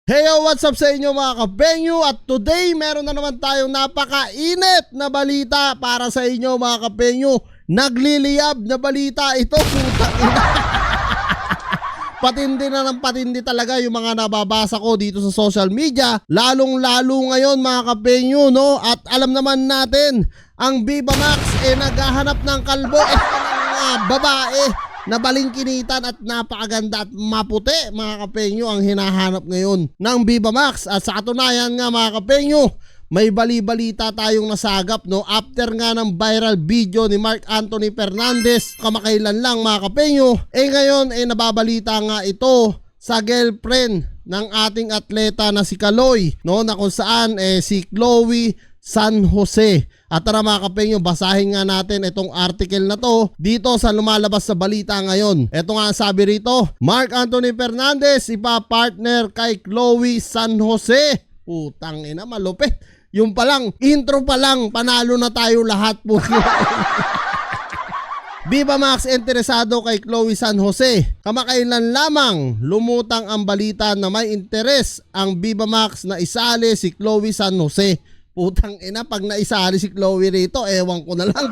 Hey yo, what's up sa inyo mga kapenyo? At today meron na naman tayong napakainit na balita para sa inyo mga kapenyo. Nagliliyab na balita ito, putang ina. Patindi na ng patindi talaga yung mga nababasa ko dito sa social media. Lalong lalo ngayon mga kapenyo, no? At alam naman natin, ang Viva Max naghahanap ng kalbo babae na balingkinitan at napakaganda at maputi mga kapenyo ang hinahanap ngayon ng Viva Max. At sa katunayan nga mga kapenyo, may bali-balita tayong nasagap, no, after nga ng viral video ni Marc Anthony Fernandez kamakailan lang mga kapenyo, ngayon nababalita nga ito sa girlfriend ng ating atleta na si Kaloy, no, na kung saan si Chloe San Jose. At tara mga kapenyo, basahin nga natin itong article na to dito sa lumalabas sa balita ngayon. Ito nga sabi rito, Marc Anthony Fernandez ipa-partner kay Chloe San Jose. Putang ina, malupit. Yung palang, intro pa lang, panalo na tayo lahat po. Viva Max interesado kay Chloe San Jose. Kamakailan lamang lumutang ang balita na may interes ang Viva Max na isali si Chloe San Jose. Putang ina, pag naisali si Chloe rito, ewan ko na lang.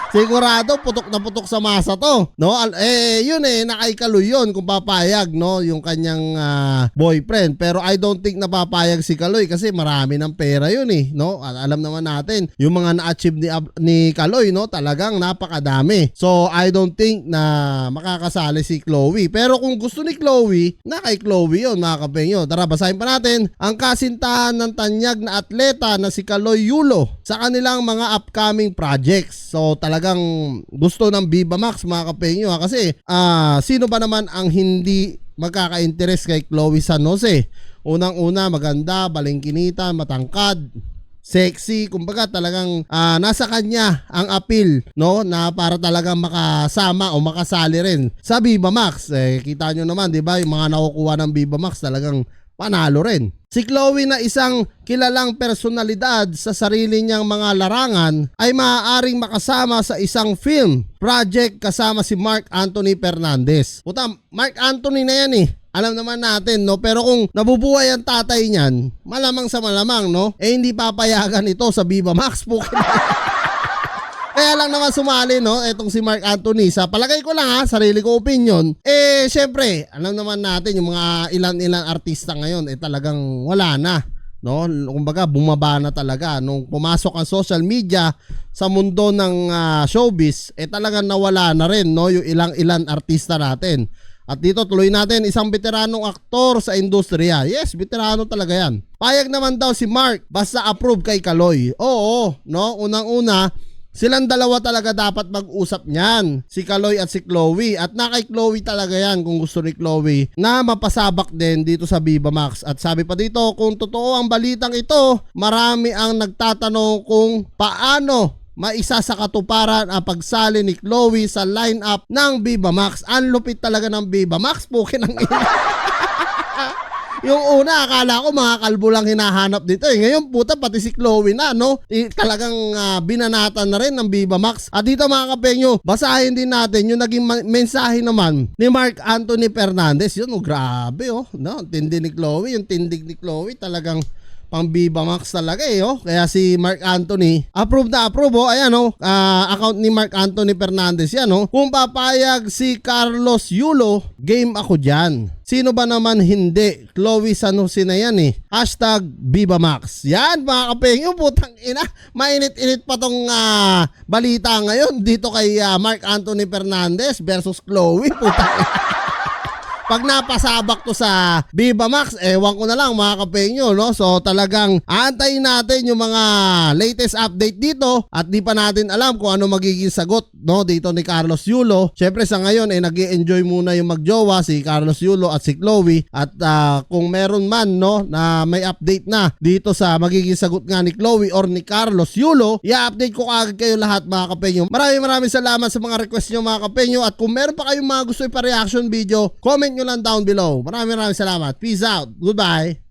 Sigurado putok na putok sa masa to, no? Yun nakaikalo yun kung papayag, no, yung kanyang boyfriend. Pero I don't think napapayag si Kaloy kasi marami ng pera yun, no? At alam naman natin yung mga na-achieve ni Kaloy, no, talagang napakadami. So I don't think na makakasali si Chloe. Pero kung gusto ni Chloe, na kay Chloe yun mga kapenyo. Tara, basahin pa natin ang kasintahan ng tanyag na atleta na si Kaloy Yulo sa kanilang mga upcoming projects. So talagang gusto ng Viva Max mga kapenyo kasi sino ba naman ang hindi magkaka-interest kay Chloe San Jose? Unang-una, maganda, balingkinita, matangkad, sexy, kumbaga talagang nasa kanya ang appeal, no, na para talagang makasama o makasali rin sa Viva Max. Kita nyo naman, di ba, yung mga nakukuha ng Viva Max talagang panalo rin. Si Chloe na isang kilalang personalidad sa sarili niyang mga larangan ay maaaring makasama sa isang film project kasama si Marc Anthony Fernandez. Puta, Marc Anthony na yan alam naman natin, no? Pero kung nabubuhay ang tatay niyan, malamang sa malamang, no? Hindi papayagan ito sa Viva Max po. Kaya lang naman sumali, no, etong si Marc Anthony. Sa palagay ko lang sarili ko opinion. Syempre, alam naman natin yung mga ilan-ilan artista ngayon talagang wala na, no? Kumbaga bumaba na talaga nung pumasok ang social media sa mundo ng showbiz, talagang nawala na rin, no, yung ilang-ilan artista natin. At dito tuloy natin, isang veteranong aktor sa industriya. Yes, veterano talaga yan. Payag naman daw si Marc basta approve kay Kaloy. Oo, no, unang-una silang dalawa talaga dapat mag-usap niyan, si Kaloy at si Chloe. At na kay Chloe talaga yan kung gusto ni Chloe na mapasabak din dito sa Viva Max. At sabi pa dito, kung totoo ang balitang ito, marami ang nagtatanong kung paano maisa sa katuparan ang pagsali ni Chloe sa lineup ng Viva Max. Ang lupit talaga ng Viva Max, pukin ang ina. Yung una, akala ko mga kalbo lang hinahanap dito. Ngayon, puta, pati si Chloe na, no? Talagang binanatan na rin ng Viva Max. At dito mga kapenyo, basahin din natin yung naging mensahe naman ni Marc Anthony Fernandez. Yun, grabe, no? Tindi ni Chloe, yung tindig ni Chloe, talagang pang Viva Max talaga, Kaya si Marc Anthony, approve na approve, ayan, account ni Marc Anthony Fernandez yan, Kung papayag si Carlos Yulo, game ako dyan. Sino ba naman hindi? Chloe San Jose na yan, Hashtag Viva Max. Yan mga kapenyo, putang ina. Mainit-init pa tong balita ngayon dito kay Marc Anthony Fernandez versus Chloe, putang ina. Pag napasabak to sa Viva Max, ewan ko na lang mga kapenyo, no? So talagang aantayin natin yung mga latest update dito at di pa natin alam kung ano magiging sagot, no, dito ni Carlos Yulo. Syempre sa ngayon nag-i-enjoy muna yung magjowa si Carlos Yulo at si Chloe. At kung meron man, no, na may update na dito sa magiging sagot nga ni Chloe or ni Carlos Yulo, i-update ko agad kayo lahat mga kapenyo. Maraming salamat sa mga request nyo mga kapenyo. At kung meron pa kayong mga gusto ipa-reaction video, comment nyo lang down below. Maraming salamat. Peace out. Goodbye.